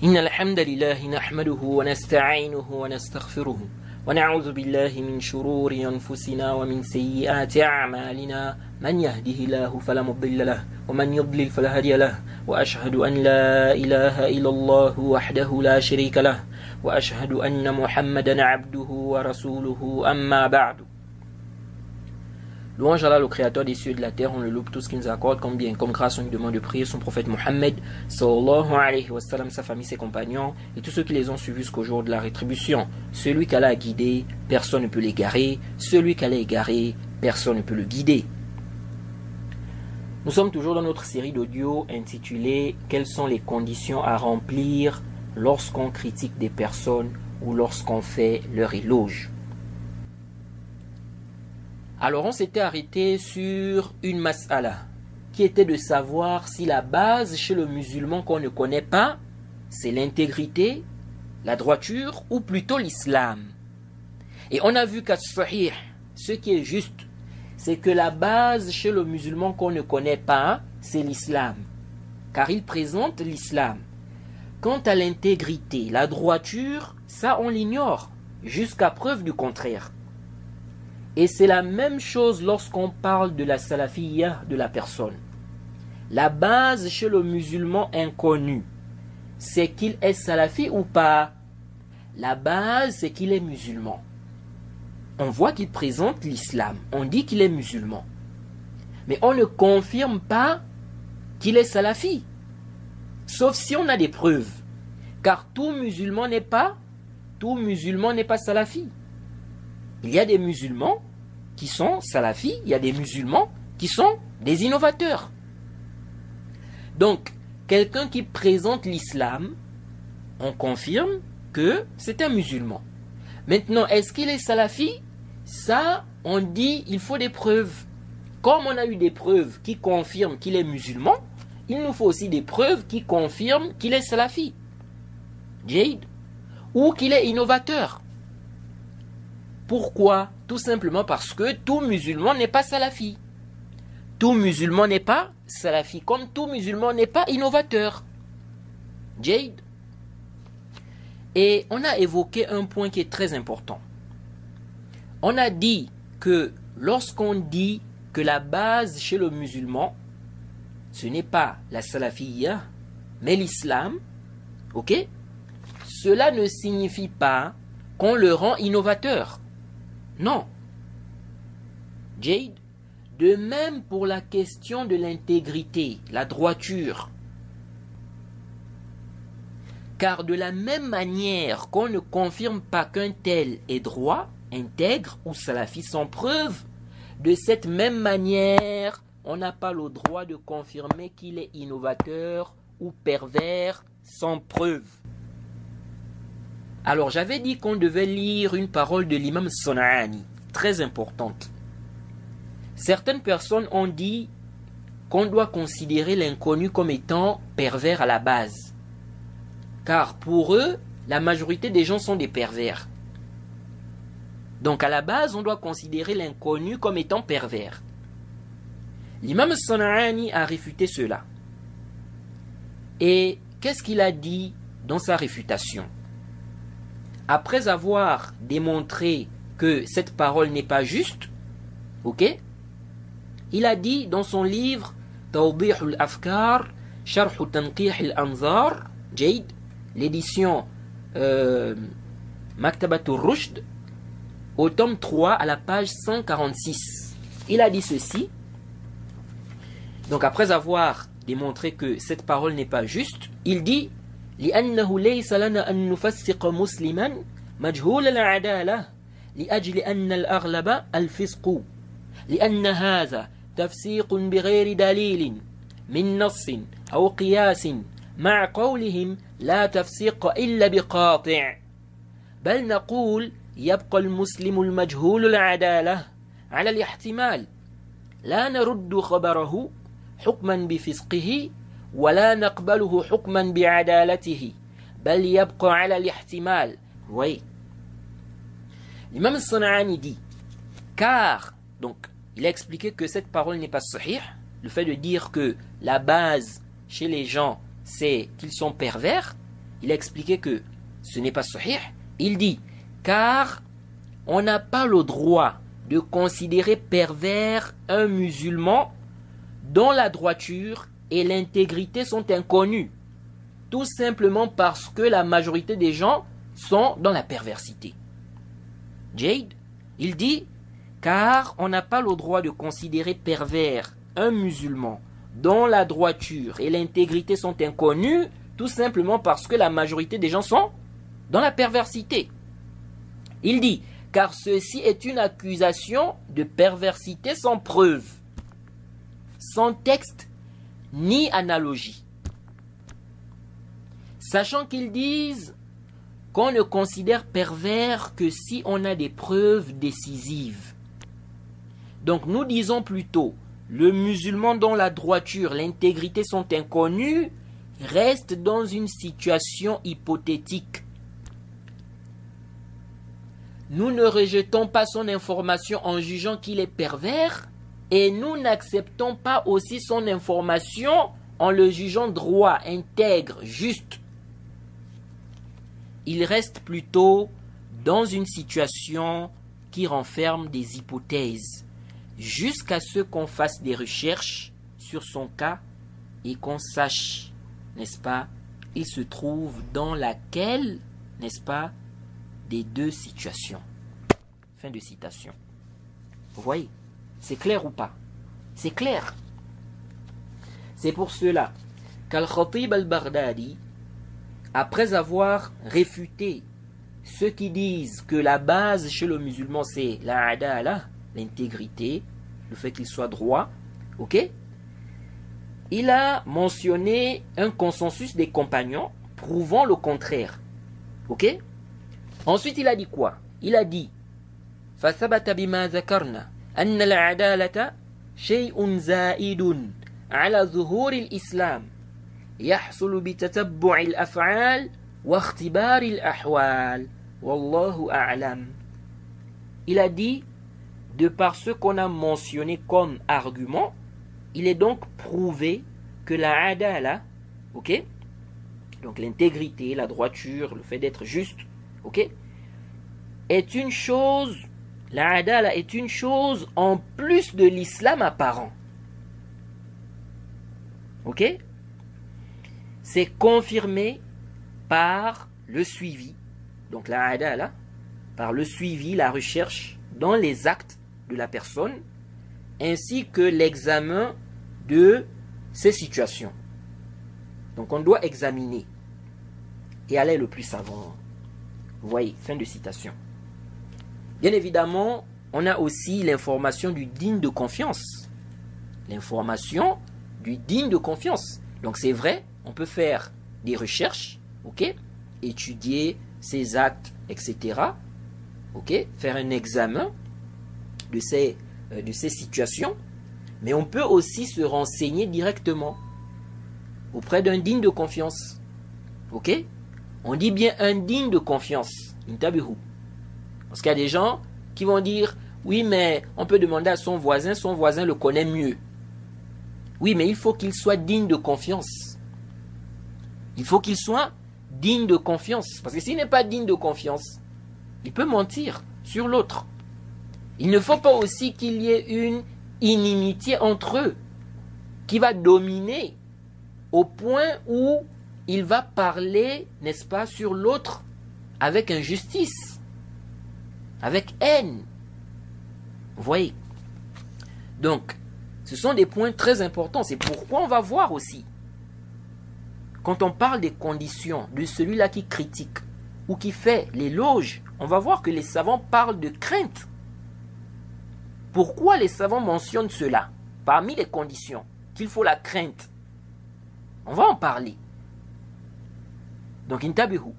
إن الحمد لله نحمده ونستعينه ونستغفره ونعوذ بالله من شرور أنفسنا ومن سيئات أعمالنا من يهده الله فلا مضل له ومن يضلل فلا هادي له وأشهد أن لا إله إلا الله وحده لا شريك له وأشهد أن محمدا عبده ورسوله أما بعد. Louange à Allah, le créateur des cieux et de la terre, on le loue pour tout ce qu'il nous accorde comme bien, comme grâce, on lui demande de prier son prophète Mohammed, sallallahu alayhi wa sallam, sa famille, ses compagnons, et tous ceux qui les ont suivis jusqu'au jour de la rétribution. Celui qu'Allah a guidé, personne ne peut l'égarer. Celui qu'Allah a égaré, personne ne peut le guider. Nous sommes toujours dans notre série d'audio intitulée « Quelles sont les conditions à remplir lorsqu'on critique des personnes ou lorsqu'on fait leur éloge ?» Alors on s'était arrêté sur une mas'ala qui était de savoir si la base chez le musulman qu'on ne connaît pas, c'est l'intégrité, la droiture ou plutôt l'islam. Et on a vu qu'à sahih, ce qui est juste, c'est que la base chez le musulman qu'on ne connaît pas, c'est l'islam, car il présente l'islam. Quant à l'intégrité, la droiture, ça on l'ignore, jusqu'à preuve du contraire. Et c'est la même chose lorsqu'on parle de la salafiyya de la personne. La base chez le musulman inconnu, c'est qu'il est salafi ou pas. La base, c'est qu'il est musulman. On voit qu'il présente l'islam. On dit qu'il est musulman. Mais on ne confirme pas qu'il est salafi. Sauf si on a des preuves. Car tout musulman n'est pas salafi. Il y a des musulmans qui sont salafis, il y a des musulmans qui sont des innovateurs. Donc, quelqu'un qui présente l'islam, on confirme que c'est un musulman. Maintenant, est-ce qu'il est salafi? Ça, on dit, il faut des preuves. Comme on a eu des preuves qui confirment qu'il est musulman, il nous faut aussi des preuves qui confirment qu'il est salafi. Jade. Ou qu'il est innovateur. Pourquoi? Tout simplement parce que tout musulman n'est pas salafi. Tout musulman n'est pas salafi, comme tout musulman n'est pas innovateur. Jade. Et on a évoqué un point qui est très important. On a dit que lorsqu'on dit que la base chez le musulman, ce n'est pas la salafiyya, mais l'islam, ok? Cela ne signifie pas qu'on le rend innovateur. Non. Jade, de même pour la question de l'intégrité, la droiture. Car de la même manière qu'on ne confirme pas qu'un tel est droit, intègre ou salafi sans preuve, de cette même manière, on n'a pas le droit de confirmer qu'il est innovateur ou pervers sans preuve. Alors, j'avais dit qu'on devait lire une parole de l'imam San'ani, très importante. Certaines personnes ont dit qu'on doit considérer l'inconnu comme étant pervers à la base. Car pour eux, la majorité des gens sont des pervers. Donc, à la base, on doit considérer l'inconnu comme étant pervers. L'imam San'ani a réfuté cela. Et qu'est-ce qu'il a dit dans sa réfutation? Après avoir démontré que cette parole n'est pas juste, ok, il a dit dans son livre Tawdih al-Afkar, Sharh Tanqih al-Anzar, Jade, l'édition Maktabat al-Rushd, au tome 3 à la page 146. Il a dit ceci. Donc après avoir démontré que cette parole n'est pas juste, il dit لأنه ليس لنا أن نفسق مسلما مجهول العدالة لأجل أن الأغلب الفسق لأن هذا تفسيق بغير دليل من نص أو قياس مع قولهم لا تفسيق إلا بقاطع بل نقول يبقى المسلم المجهول العدالة على الاحتمال لا نرد خبره حكما بفسقه ولا نقبله حكما بعدالته بل يبقى على الاحتمال. Oui. L'imam San'ani dit, car, donc, il a expliqué que cette parole n'est pas sahih, le fait de dire que la base chez les gens, c'est qu'ils sont pervers, il a expliqué que ce n'est pas sahih. Il dit, car on n'a pas le droit de considérer pervers un musulman dont la droiture et l'intégrité sont inconnues, tout simplement parce que la majorité des gens sont dans la perversité. Jade, il dit, car on n'a pas le droit de considérer pervers un musulman dont la droiture et l'intégrité sont inconnues, tout simplement parce que la majorité des gens sont dans la perversité. Il dit, car ceci est une accusation de perversité sans preuve, sans texte ni analogie. Sachant qu'ils disent qu'on ne considère pervers que si on a des preuves décisives. Donc nous disons plutôt, le musulman dont la droiture, l'intégrité sont inconnues, reste dans une situation hypothétique. Nous ne rejetons pas son information en jugeant qu'il est pervers et nous n'acceptons pas aussi son information en le jugeant droit, intègre, juste. Il reste plutôt dans une situation qui renferme des hypothèses jusqu'à ce qu'on fasse des recherches sur son cas et qu'on sache, n'est-ce pas, il se trouve dans laquelle, n'est-ce pas, des deux situations. Fin de citation. Vous voyez, c'est clair ou pas? C'est clair. C'est pour cela qu'Al-Khatib al-Baghdadi, après avoir réfuté ceux qui disent que la base chez le musulman c'est la adala, l'intégrité, le fait qu'il soit droit, ok? Il a mentionné un consensus des compagnons prouvant le contraire, ok? Ensuite, il a dit quoi? Il a dit فَثَبَتَ بِمَا ذَكَرْنَا أَنَّ الْعَدَالَةَ شَيْءٌ زَائِدٌ عَلَى ظُهُورِ الْإِسْلَامِ يَحْصُلُ بِتَتَبُّعِ الْأَفْعَالِ وَاخْتِبَارِ الْأَحْوَالِ وَاللَّهُ أَعْلَمُ. Il a dit, de par ce qu'on a mentionné comme argument, il est donc prouvé que la adala, ok? Donc l'intégrité, la droiture, le fait d'être juste, ok, est une chose, la adala est une chose en plus de l'islam apparent. Ok? C'est confirmé par le suivi, donc la adala, par le suivi, la recherche dans les actes de la personne, ainsi que l'examen de ces situations. Donc on doit examiner et aller le plus savant. Vous voyez, fin de citation. Bien évidemment, on a aussi l'information du digne de confiance. L'information du digne de confiance. Donc c'est vrai, on peut faire des recherches, ok, étudier ses actes, etc. Ok, faire un examen de ces situations, mais on peut aussi se renseigner directement auprès d'un digne de confiance. Ok? On dit bien un digne de confiance. Parce qu'il y a des gens qui vont dire, oui, mais on peut demander à son voisin le connaît mieux. Oui, mais il faut qu'il soit digne de confiance. Il faut qu'il soit digne de confiance. Parce que s'il n'est pas digne de confiance, il peut mentir sur l'autre. Il ne faut pas aussi qu'il y ait une inimitié entre eux qui va dominer au point où il va parler, n'est-ce pas, sur l'autre avec injustice, avec haine. Vous voyez? Donc, ce sont des points très importants. C'est pourquoi on va voir aussi, quand on parle des conditions de celui-là qui critique ou qui fait l'éloge, on va voir que les savants parlent de crainte. Pourquoi les savants mentionnent cela parmi les conditions? Qu'il faut la crainte. On va en parler. Donc, intabihu.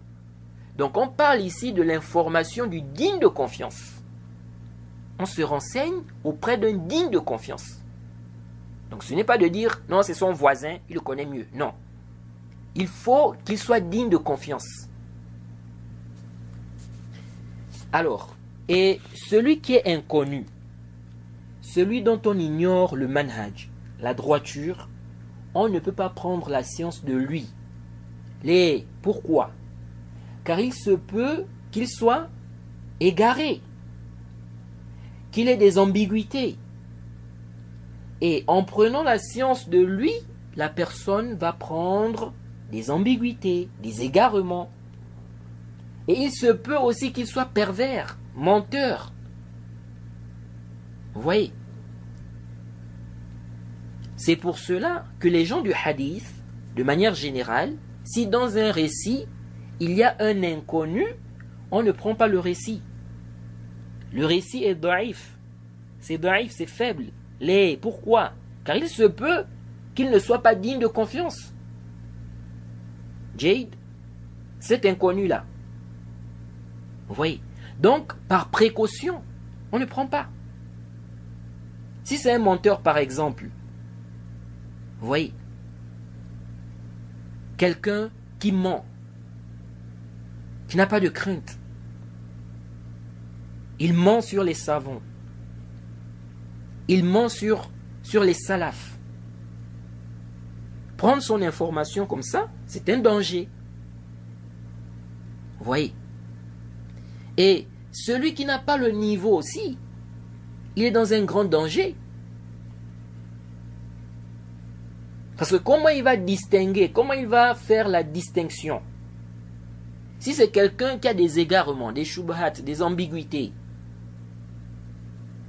Donc, on parle ici de l'information du digne de confiance. On se renseigne auprès d'un digne de confiance. Donc, ce n'est pas de dire, non, c'est son voisin, il le connaît mieux. Non. Il faut qu'il soit digne de confiance. Alors, et celui qui est inconnu, celui dont on ignore le manhaj, la droiture, on ne peut pas prendre la science de lui. Pourquoi? Car il se peut qu'il soit égaré, qu'il ait des ambiguïtés. Et en prenant la science de lui, la personne va prendre des ambiguïtés, des égarements. Et il se peut aussi qu'il soit pervers, menteur. Vous voyez? C'est pour cela que les gens du hadith, de manière générale, si dans un récit, il y a un inconnu, on ne prend pas le récit. Le récit est daïf. C'est daïf, c'est faible. Pourquoi? Car il se peut qu'il ne soit pas digne de confiance. Jade, cet inconnu-là. Vous voyez? Donc, par précaution, on ne prend pas. Si c'est un menteur, par exemple, vous voyez, quelqu'un qui ment, qui n'a pas de crainte, il ment sur les savants, il ment sur les salafs. Prendre son information comme ça, c'est un danger. Vous voyez? Et celui qui n'a pas le niveau aussi, il est dans un grand danger. Parce que comment il va distinguer, comment il va faire la distinction? Si c'est quelqu'un qui a des égarements, des shubhat, des ambiguïtés,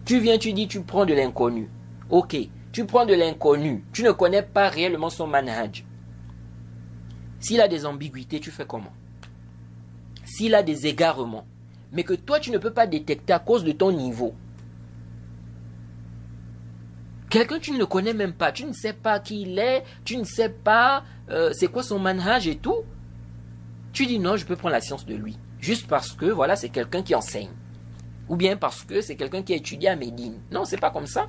tu viens, tu dis, tu prends de l'inconnu. Ok, tu prends de l'inconnu, tu ne connais pas réellement son manhaj. S'il a des ambiguïtés, tu fais comment? S'il a des égarements, mais que toi tu ne peux pas détecter à cause de ton niveau. Quelqu'un tu ne le connais même pas, tu ne sais pas qui il est, tu ne sais pas c'est quoi son manhaj et tout. Tu dis non, je peux prendre la science de lui. Juste parce que voilà, c'est quelqu'un qui enseigne. Ou bien parce que c'est quelqu'un qui a étudié à Médine. Non, c'est pas comme ça.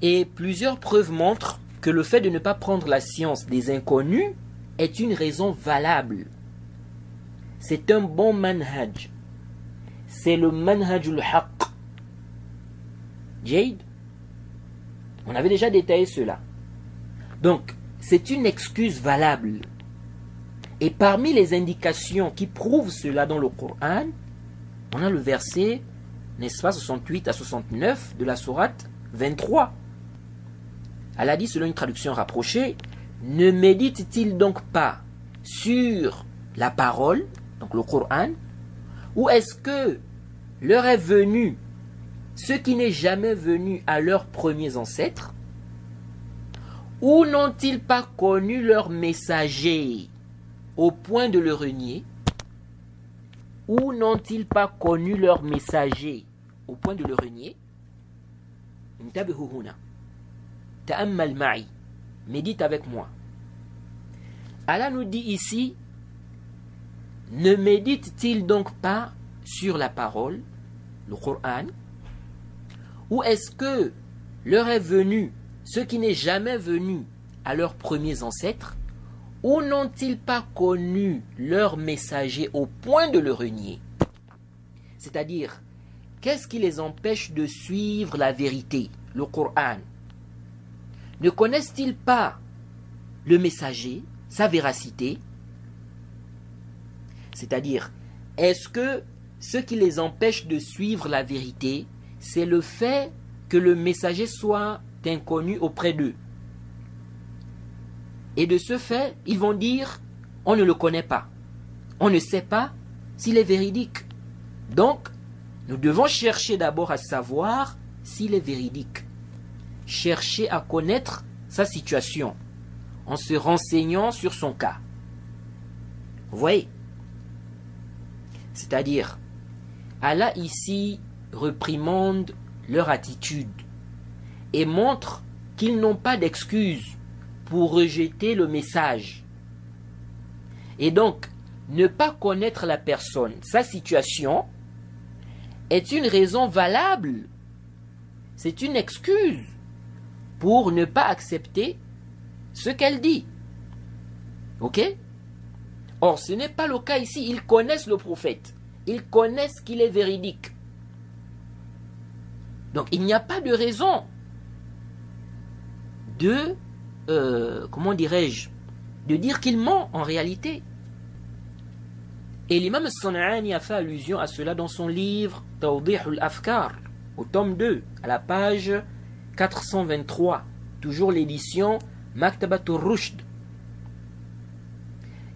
Et plusieurs preuves montrent que le fait de ne pas prendre la science des inconnus est une raison valable. C'est un bon manhaj. C'est le manhajul haqq. Jade, on avait déjà détaillé cela. Donc, c'est une excuse valable. Et parmi les indications qui prouvent cela dans le Coran, on a le verset, n'est-ce pas, 68 à 69 de la sourate 23. Allah dit, selon une traduction rapprochée, ne médite-t-il donc pas sur la parole, donc le Coran, ou est-ce que leur est venu ce qui n'est jamais venu à leurs premiers ancêtres, ou n'ont-ils pas connu leur messager au point de le renier, ou n'ont-ils pas connu leur messager au point de le renier? Ta'ammal ma'i, médite avec moi. Allah nous dit ici, ne médite-t-il donc pas sur la parole, le Coran, ou est-ce que leur est venu ce qui n'est jamais venu à leurs premiers ancêtres, ou n'ont-ils pas connu leur messager au point de le renier? C'est-à-dire, qu'est-ce qui les empêche de suivre la vérité, le Coran? Ne connaissent-ils pas le messager, sa véracité? C'est-à-dire, est-ce que ce qui les empêche de suivre la vérité, c'est le fait que le messager soit inconnu auprès d'eux? Et de ce fait, ils vont dire, on ne le connaît pas. On ne sait pas s'il est véridique. Donc, nous devons chercher d'abord à savoir s'il est véridique. Chercher à connaître sa situation en se renseignant sur son cas. Vous voyez? C'est-à-dire, Allah ici réprimande leur attitude et montre qu'ils n'ont pas d'excuse pour rejeter le message. Et donc, ne pas connaître la personne, sa situation, est une raison valable. C'est une excuse pour ne pas accepter ce qu'elle dit. Ok? Or, ce n'est pas le cas ici. Ils connaissent le prophète. Ils connaissent qu'il est véridique. Donc, il n'y a pas de raison de comment dirais-je, de dire qu'il ment en réalité. Et l'imam San'ani a fait allusion à cela dans son livre Tawdih al-Afkar, au tome 2, à la page 423, toujours l'édition Maktabatul Rushd.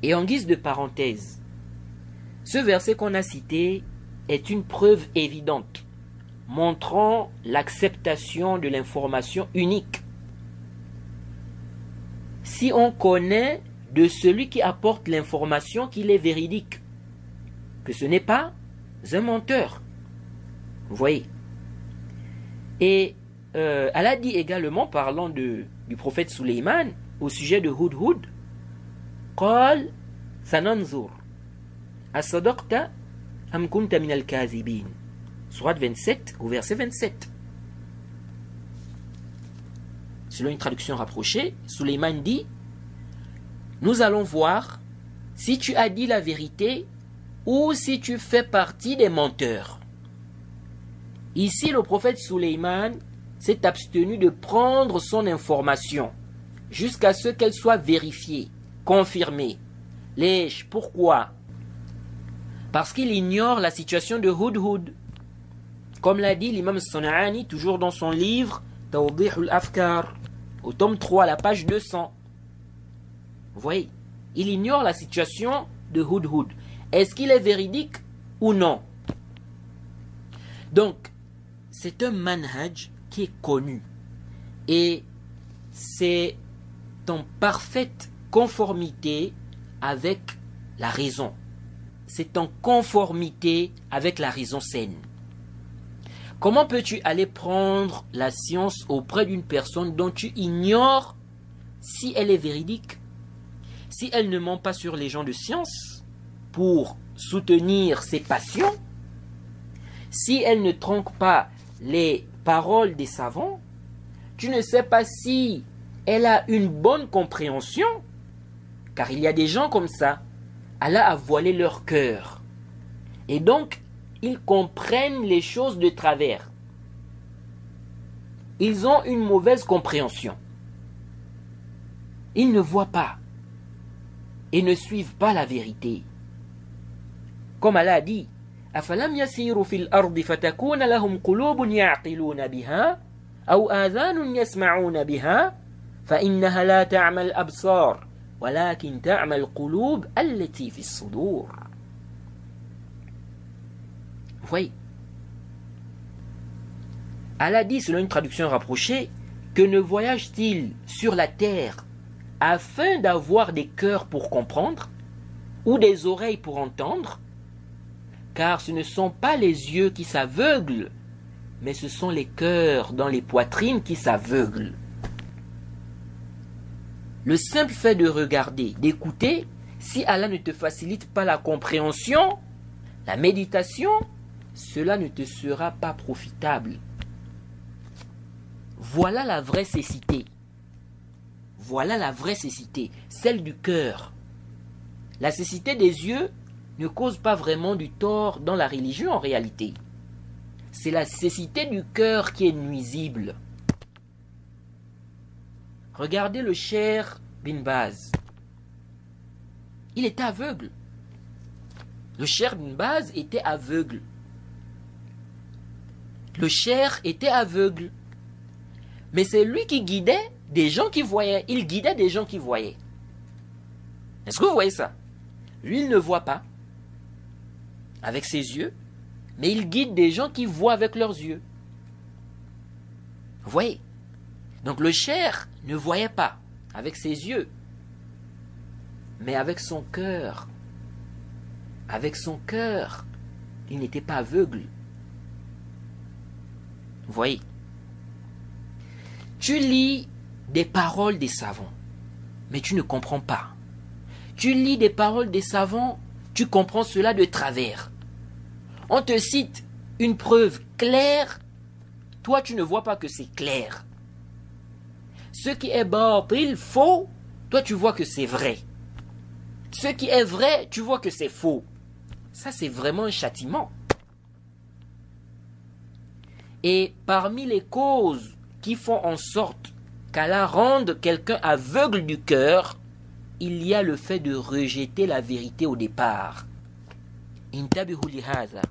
Et en guise de parenthèse, ce verset qu'on a cité est une preuve évidente montrant l'acceptation de l'information unique. Si on connaît de celui qui apporte l'information qu'il est véridique, que ce n'est pas un menteur. Vous voyez. Et elle a dit également, parlant du prophète Suleiman, au sujet de Hudhud, قال سننظر أصدقت أم كنت من الكاذبين. Sourate 27 au verset 27. Selon une traduction rapprochée, Suleiman dit: nous allons voir si tu as dit la vérité ou si tu fais partie des menteurs. Ici, le prophète Suleiman s'est abstenu de prendre son information jusqu'à ce qu'elle soit vérifiée, confirmée. Lèche, pourquoi? Parce qu'il ignore la situation de Hudhud. Comme l'a dit l'imam San'ani, toujours dans son livre Tawdih al-Afkar, au tome 3, à la page 200. Vous voyez, il ignore la situation de Hudhud. Est-ce qu'il est véridique ou non? Donc, c'est un manhaj qui est connu. Et c'est en parfaite conformité avec la raison. C'est en conformité avec la raison saine. Comment peux-tu aller prendre la science auprès d'une personne dont tu ignores si elle est véridique, si elle ne ment pas sur les gens de science pour soutenir ses passions, si elle ne tronque pas les paroles des savants, tu ne sais pas si elle a une bonne compréhension, car il y a des gens comme ça. Allah a voilé leur cœur. Et donc, ils comprennent les choses de travers. Ils ont une mauvaise compréhension. Ils ne voient pas et ne suivent pas la vérité. Comme Allah a dit: أَفَلَمْ يَسِيرُوا فِي الْأَرْضِ فَتَكُونَ لَهُمْ قُلُوبٌ يَعْقِلُونَ بِهَا أَوْ آذَانٌ يَسْمَعُونَ بِهَا فَإِنَّهَا لَا تَعْمَى الْأَبْصَارُ وَلَكِنْ تَعْمَى الْقُلُوبُ الَّتِي فِي الصُّدُورِ. Vous voyez, Allah dit, selon une traduction rapprochée, que ne voyage-t-il sur la terre afin d'avoir des cœurs pour comprendre ou des oreilles pour entendre? Car ce ne sont pas les yeux qui s'aveuglent, mais ce sont les cœurs dans les poitrines qui s'aveuglent. Le simple fait de regarder, d'écouter, si Allah ne te facilite pas la compréhension, la méditation, cela ne te sera pas profitable. Voilà la vraie cécité. Voilà la vraie cécité, celle du cœur. La cécité des yeux ne cause pas vraiment du tort dans la religion en réalité. C'est la cécité du cœur qui est nuisible. Regardez le Cheikh bin Baz. Il était aveugle. Le Cheikh bin Baz était aveugle. Le Cheikh était aveugle. Mais c'est lui qui guidait des gens qui voyaient. Il guidait des gens qui voyaient. Est-ce que vous voyez ça? Lui, il ne voit pas avec ses yeux, mais il guide des gens qui voient avec leurs yeux. Vous voyez? Donc le Cheikh ne voyait pas avec ses yeux, mais avec son cœur. Avec son cœur, il n'était pas aveugle. Vous voyez? Tu lis des paroles des savants, mais tu ne comprends pas. Tu lis des paroles des savants, tu comprends cela de travers. On te cite une preuve claire, toi tu ne vois pas que c'est clair. Ce qui est batil, faux, toi tu vois que c'est vrai. Ce qui est vrai, tu vois que c'est faux. Ça c'est vraiment un châtiment. Et parmi les causes qui font en sorte qu'Allah rende quelqu'un aveugle du cœur, il y a le fait de rejeter la vérité au départ. Intabihu lihaza.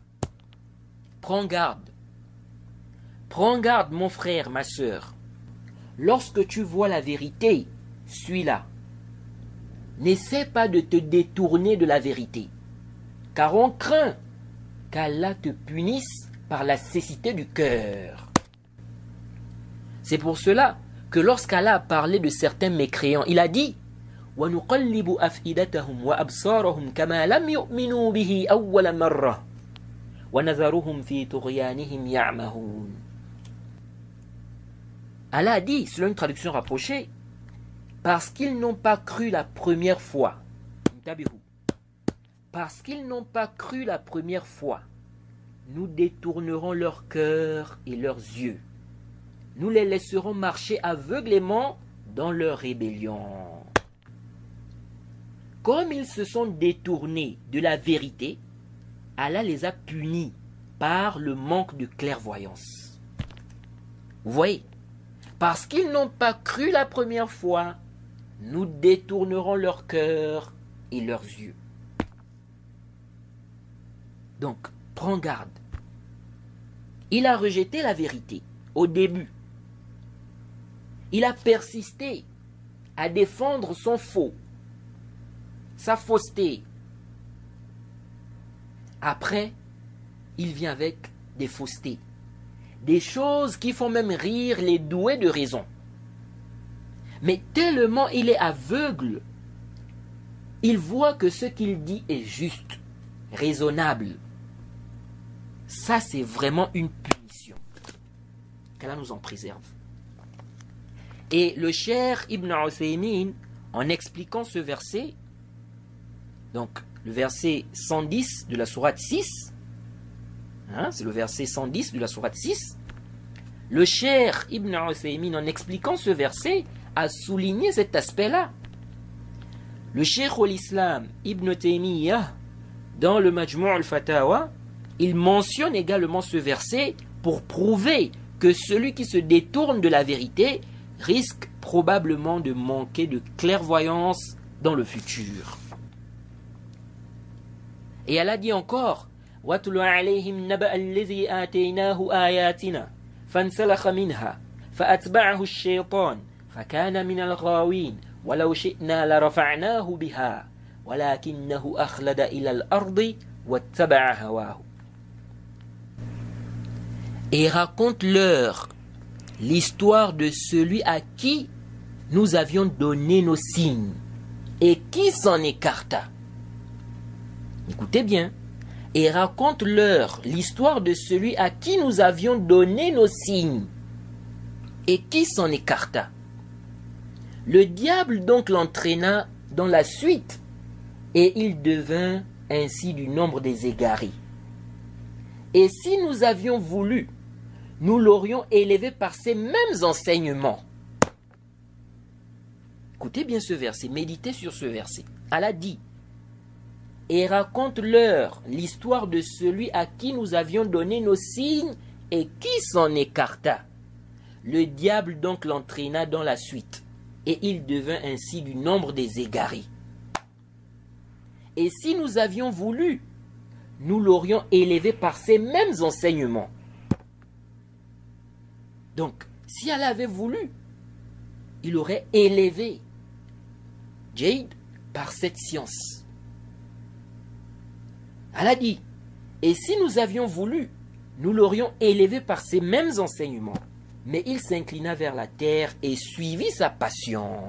Prends garde. Prends garde, mon frère, ma sœur. Lorsque tu vois la vérité, suis-la. N'essaie pas de te détourner de la vérité, car on craint qu'Allah te punisse par la cécité du cœur. C'est pour cela que lorsqu'Allah a parlé de certains mécréants, il a dit وَنُقَلِّبُ أَفْئِدَتَهُمْ وَأَبْصَارَهُمْ كَمَا لَمْ يُؤْمِنُوا بِهِ أَوَّلَ مَرَّةٍ وَنَذَرُهُمْ فِي طُغْيَانِهِمْ يَعْمَهُونَ. Allah a dit, selon une traduction rapprochée, parce qu'ils n'ont pas cru la première fois. Parce qu'ils n'ont pas cru la première fois, nous détournerons leur cœur et leurs yeux. Nous les laisserons marcher aveuglément dans leur rébellion. Comme ils se sont détournés de la vérité, Allah les a punis par le manque de clairvoyance. Vous voyez, parce qu'ils n'ont pas cru la première fois, nous détournerons leur cœur et leurs yeux. Donc, prends garde. Il a rejeté la vérité au début. Il a persisté à défendre son faux, sa fausseté. Après, il vient avec des faussetés, des choses qui font même rire les doués de raison. Mais tellement il est aveugle, il voit que ce qu'il dit est juste, raisonnable. Ça, c'est vraiment une punition. Qu'Allah nous en préserve. Et le Cheikh Ibn Uthaymin, en expliquant ce verset, donc le verset 110 de la sourate 6, c'est le verset 110 de la sourate 6, le Cheikh Ibn Uthaymin, en expliquant ce verset, a souligné cet aspect-là. Le Cheikh al-Islam Ibn Taymiyyah, dans le Majmu' al-Fatawa, il mentionne également ce verset pour prouver que celui qui se détourne de la vérité risque probablement de manquer de clairvoyance dans le futur. Et Allah dit encore وَاتْلُ عَلَيْهِمْ نَبَأَ الَّذِي آتَيْنَاهُ آيَاتِنَا فَانْسَلَخَ مِنْهَا فَأَتْبَعَهُ الشَّيْطَانُ فَكَانَ مِنَ الْغَاوِينَ وَلَوْ شِئْنَا لَرَفَعْنَاهُ بِهَا وَلَكِنَّهُ أَخْلَدَ إِلَى الْأَرْضِ وَاتَّبَعَ هَوَاهُ. Et raconte-leur l'histoire de celui à qui nous avions donné nos signes et qui s'en écarta. Écoutez bien. Et raconte-leur l'histoire de celui à qui nous avions donné nos signes et qui s'en écarta. Le diable donc l'entraîna dans la suite et il devint ainsi du nombre des égarés. Et si nous avions voulu, nous l'aurions élevé par ces mêmes enseignements. Écoutez bien ce verset, méditez sur ce verset. Allah dit: et raconte-leur l'histoire de celui à qui nous avions donné nos signes et qui s'en écarta. Le diable donc l'entraîna dans la suite, et il devint ainsi du nombre des égarés. Et si nous avions voulu, nous l'aurions élevé par ces mêmes enseignements. Donc, si Allah avait voulu, il aurait élevé Jade par cette science. Allah dit, et si nous avions voulu, nous l'aurions élevé par ces mêmes enseignements. Mais il s'inclina vers la terre et suivit sa passion.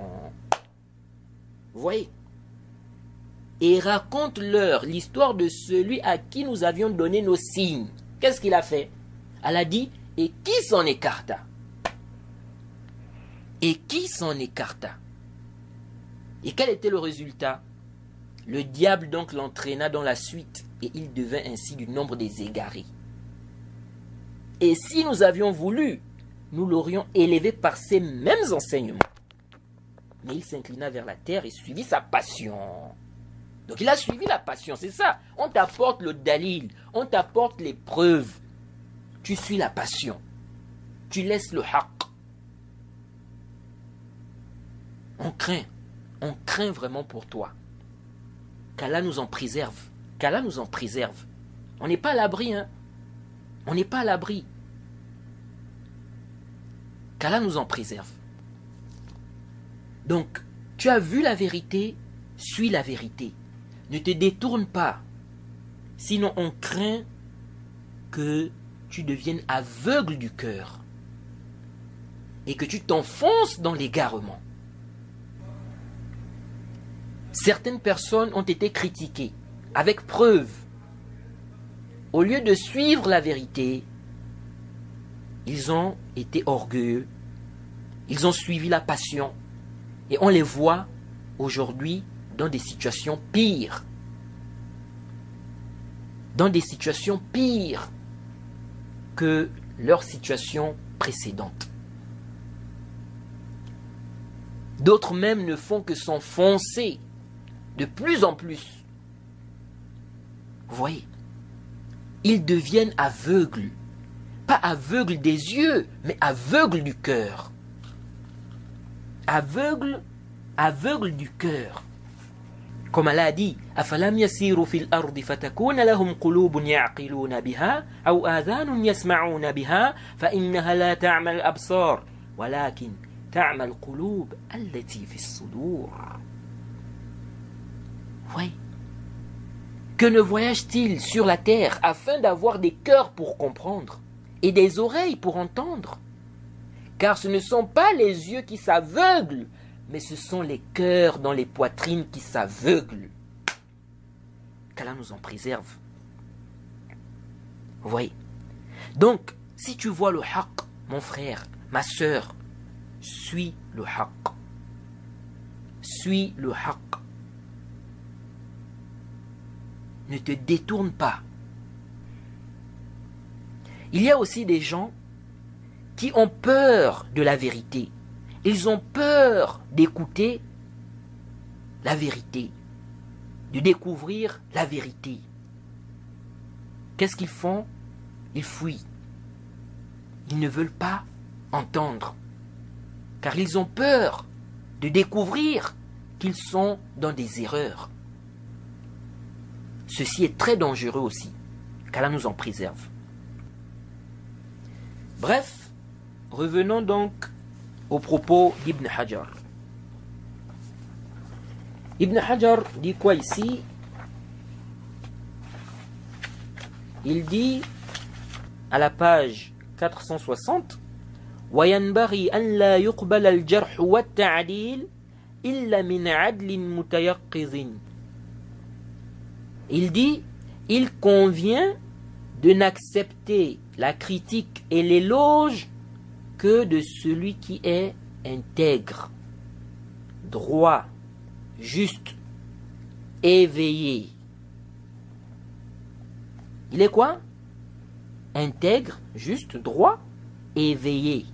Vous voyez? Et raconte-leur l'histoire de celui à qui nous avions donné nos signes. Qu'est-ce qu'il a fait? Allah dit, et qui s'en écarta? Et qui s'en écarta? Et quel était le résultat? Le diable donc l'entraîna dans la suite et il devint ainsi du nombre des égarés. Et si nous avions voulu, nous l'aurions élevé par ces mêmes enseignements. Mais il s'inclina vers la terre et suivit sa passion. Donc il a suivi la passion, c'est ça. On t'apporte le dalil, on t'apporte les preuves. Tu suis la passion. Tu laisses le haqq. On craint vraiment pour toi. Qu'Allah nous en préserve. Qu'Allah nous en préserve. On n'est pas à l'abri, hein. On n'est pas à l'abri. Qu'Allah nous en préserve. Donc, tu as vu la vérité, suis la vérité. Ne te détourne pas. Sinon, on craint que tu deviennes aveugle du cœur et que tu t'enfonces dans l'égarement. Certaines personnes ont été critiquées avec preuve. Au lieu de suivre la vérité, ils ont été orgueilleux, ils ont suivi la passion et on les voit aujourd'hui dans des situations pires. Dans des situations pires que leur situation précédente. D'autres même ne font que s'enfoncer de plus en plus. Vous voyez, ils deviennent aveugles. Pas aveugles des yeux, mais aveugles du cœur. Aveugles du cœur. Comme Allah a dit, أَفَلَمْ يَسِيرُوا فِي الْأَرْضِ فَتَكُونَ لَهُمْ قُلُوبٌ يَعْقِلُونَ بِهَا أَوْ آذَانٌ يَسْمَعُونَ بِهَا فَإِنَّهَا لَا تَعْمَى الْأَبْصَارِ وَلَكِنْ تَعْمَى الْقُلُوبُ الَّتِي فِي الصُّدُورِ. Oui. Que ne voyage-t-il sur la terre afin d'avoir des cœurs pour comprendre et des oreilles pour entendre? Car ce ne sont pas les yeux qui s'aveuglent, mais ce sont les cœurs dans les poitrines qui s'aveuglent. Qu'Allah nous en préserve. Vous voyez? Donc, si tu vois le haqq, mon frère, ma sœur, suis le haqq. Suis le haqq. Ne te détourne pas. Il y a aussi des gens qui ont peur de la vérité. Ils ont peur d'écouter la vérité, de découvrir la vérité. Qu'est-ce qu'ils font? Ils fuient. Ils ne veulent pas entendre, car ils ont peur de découvrir qu'ils sont dans des erreurs. Ceci est très dangereux aussi, qu'Allah nous en préserve. Bref, revenons donc au propos d'Ibn Hajar. Ibn Hajar dit quoi ici? Il dit à la page 460 وَيَنْبَغِي أَنْ لَا يُقْبَلَ الْجَرْحُ وَالتَّعْدِيلُ إِلَّا مِنْ عَدْلٍ مُتَيَقِّظٍ. Il dit, il convient de n'accepter la critique et l'éloge que de celui qui est intègre, droit, juste, éveillé. Il est quoi? Intègre, juste, droit, éveillé.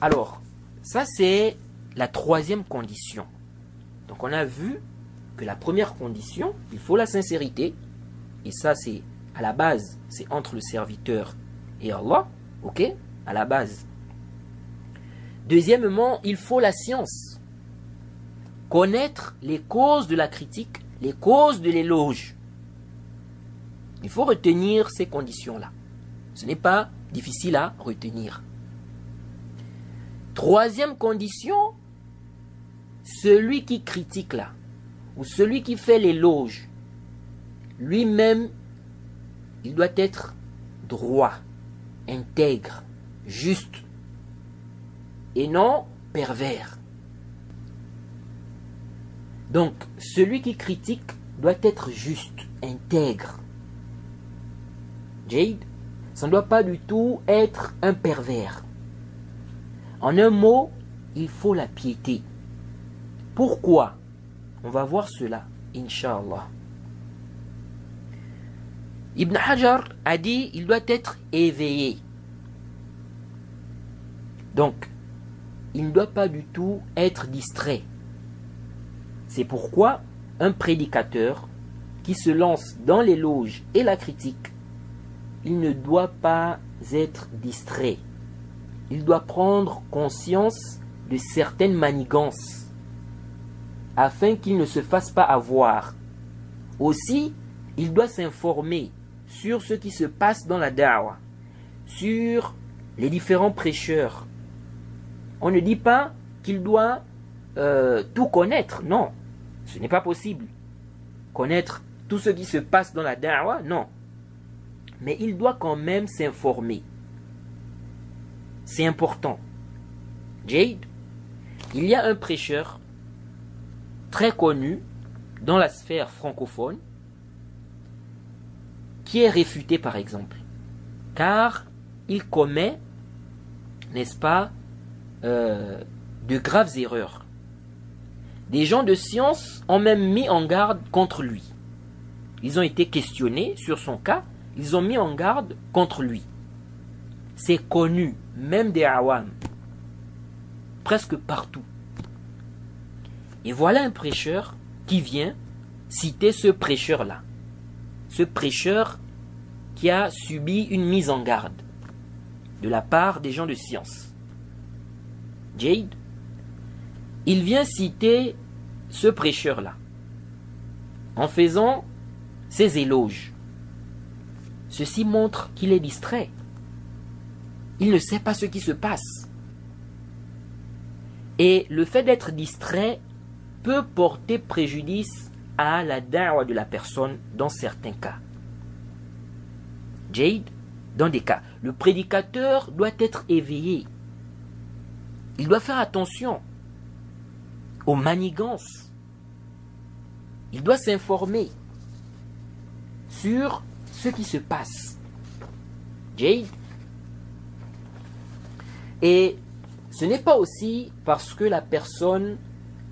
Alors, ça c'est la troisième condition. Donc on a vu que la première condition, il faut la sincérité. Et ça c'est à la base, c'est entre le serviteur et Allah. Ok? À la base. Deuxièmement, il faut la science. Connaître les causes de la critique, les causes de l'éloge. Il faut retenir ces conditions-là. Ce n'est pas difficile à retenir. Troisième condition, celui qui critique là, ou celui qui fait l'éloge, lui-même, il doit être droit, intègre, juste, et non pervers. Donc, celui qui critique doit être juste, intègre. Jade, ça ne doit pas du tout être un pervers. En un mot, il faut la piété. Pourquoi? On va voir cela, Inch'Allah. Ibn Hajar a dit il doit être éveillé. Donc, il ne doit pas du tout être distrait. C'est pourquoi un prédicateur qui se lance dans l'éloge et la critique, il ne doit pas être distrait. Il doit prendre conscience de certaines manigances afin qu'il ne se fasse pas avoir. Aussi, il doit s'informer sur ce qui se passe dans la da'wa, sur les différents prêcheurs. On ne dit pas qu'il doit tout connaître, non, ce n'est pas possible. Connaître tout ce qui se passe dans la da'wa, non. Mais il doit quand même s'informer. C'est important. Jade, il y a un prêcheur très connu dans la sphère francophone qui est réfuté par exemple, car il commet, n'est-ce pas, de graves erreurs. Des gens de science ont même mis en garde contre lui. Ils ont été questionnés sur son cas, ils ont mis en garde contre lui. C'est connu, même des awam, presque partout. Et voilà un prêcheur qui vient citer ce prêcheur-là. Ce prêcheur qui a subi une mise en garde de la part des gens de science. Jade, il vient citer ce prêcheur-là en faisant ses éloges. Ceci montre qu'il est distrait. Il ne sait pas ce qui se passe. Et le fait d'être distrait peut porter préjudice à la da'wa de la personne dans certains cas. Jade, dans des cas, le prédicateur doit être éveillé. Il doit faire attention aux manigances. Il doit s'informer sur ce qui se passe. Jade. Et ce n'est pas aussi parce que la personne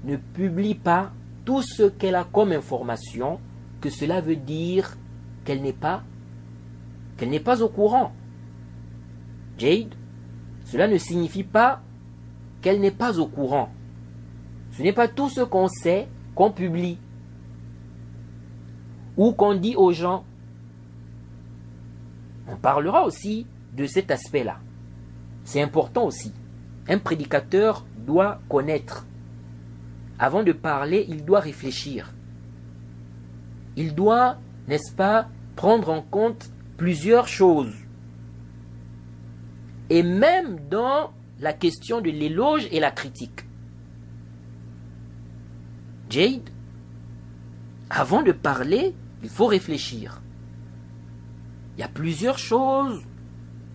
ne publie pas tout ce qu'elle a comme information que cela veut dire qu'elle n'est pas au courant. Jade, cela ne signifie pas qu'elle n'est pas au courant. Ce n'est pas tout ce qu'on sait qu'on publie ou qu'on dit aux gens. On parlera aussi de cet aspect-là. C'est important aussi. Un prédicateur doit connaître. Avant de parler, il doit réfléchir. Il doit, n'est-ce pas, prendre en compte plusieurs choses. Et même dans la question de l'éloge et la critique. Jade, avant de parler, il faut réfléchir. Il y a plusieurs choses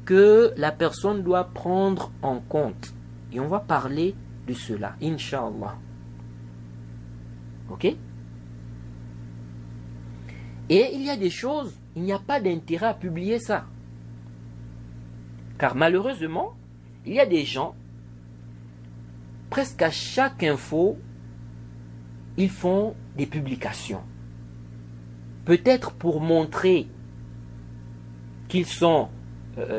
que la personne doit prendre en compte. Et on va parler de cela, Inch'Allah. Ok? Et il y a des choses, il n'y a pas d'intérêt à publier ça. Car malheureusement, il y a des gens, presque à chaque info, ils font des publications. Peut-être pour montrer qu'ils sont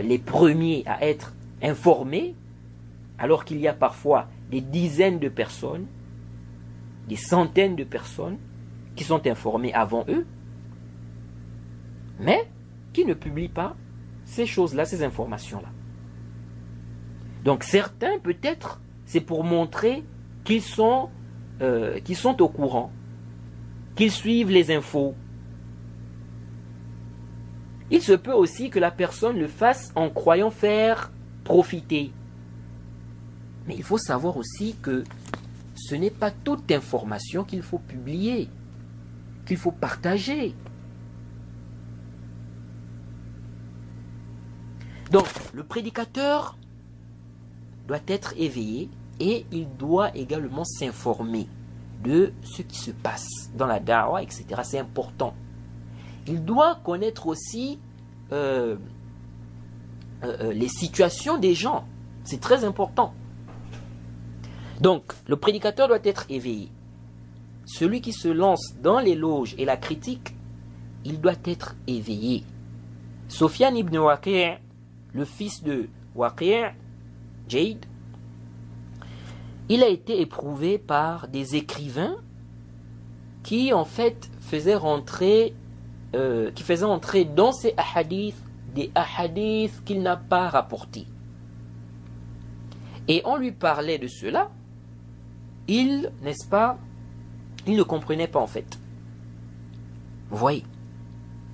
les premiers à être informés, alors qu'il y a parfois des dizaines de personnes, des centaines de personnes qui sont informées avant eux, mais qui ne publient pas ces choses-là, ces informations-là. Donc certains, peut-être, c'est pour montrer qu'ils sont au courant, qu'ils suivent les infos. Il se peut aussi que la personne le fasse en croyant faire profiter. Mais il faut savoir aussi que ce n'est pas toute information qu'il faut publier, qu'il faut partager. Donc, le prédicateur doit être éveillé et il doit également s'informer de ce qui se passe dans la da'wa, etc. C'est important. Il doit connaître aussi les situations des gens. C'est très important. Donc, le prédicateur doit être éveillé. Celui qui se lance dans l'éloge et la critique, il doit être éveillé. Sufyan ibn Waqi', le fils de Waqi', Jade, il a été éprouvé par des écrivains qui en fait faisaient entrer dans ces ahadiths des ahadiths qu'il n'a pas rapportés. Et on lui parlait de cela, il, n'est-ce pas, il ne comprenait pas en fait. Vous voyez.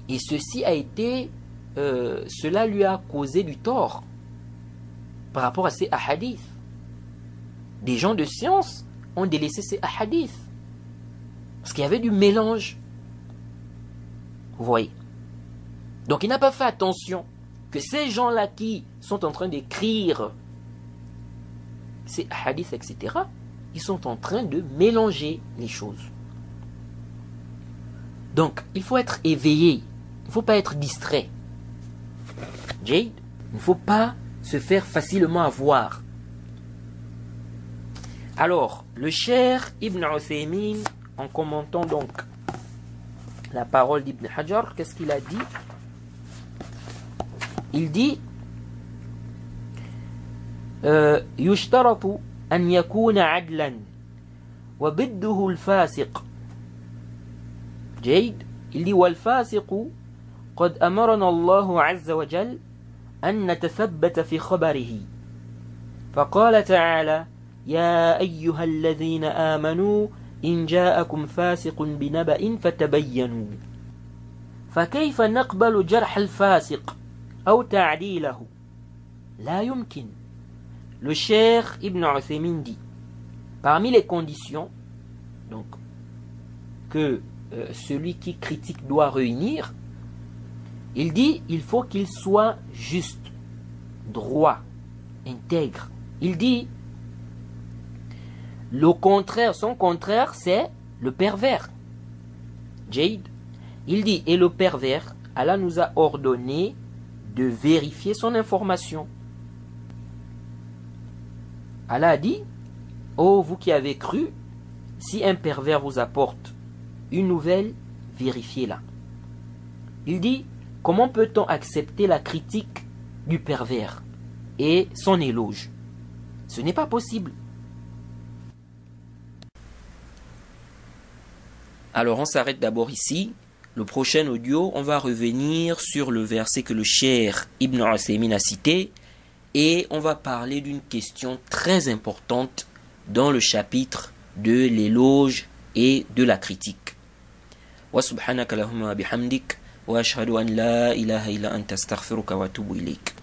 Et ceci a été, cela lui a causé du tort par rapport à ces ahadiths. Des gens de science ont délaissé ces ahadiths parce qu'il y avait du mélange. Vous voyez. Donc il n'a pas fait attention que ces gens-là qui sont en train d'écrire ces hadiths, etc., ils sont en train de mélanger les choses. Donc il faut être éveillé, il ne faut pas être distrait. Jade, il ne faut pas se faire facilement avoir. Alors, le cher Ibn Uthaymin, en commentant donc la parole d'Ibn Hajar, qu'est-ce qu'il a dit? Il dit يشترط أن يكون عدلا وضده الفاسق. جيد. Il dit والفاسق قد أمرنا الله عز وجل أن نتثبت في خبره فقال تعالى يا أيها الذين آمنوا إن جاءكم فاسق بنبأ فتبينوا. فكيف نقبل جرح الفاسق أو تعديله؟ لا يمكن. Le cher Ibn Uthaymin dit, parmi les conditions donc, que celui qui critique doit réunir, il dit, il faut qu'il soit juste, droit, intègre. Il dit, le contraire, son contraire, c'est le pervers. Jade. Il dit, et le pervers, Allah nous a ordonné de vérifier son information. Allah a dit, ô vous qui avez cru, si un pervers vous apporte une nouvelle, vérifiez-la. Il dit, comment peut-on accepter la critique du pervers et son éloge? Ce n'est pas possible. Alors on s'arrête d'abord ici. Le prochain audio, on va revenir sur le verset que le cher Ibn Uthaymin a cité et on va parler d'une question très importante dans le chapitre de l'éloge et de la critique. Wa subhanaka lahumma bihamdik wa ashhadu an la ilaha illa anta astaghfiruka wa atubu ilayk.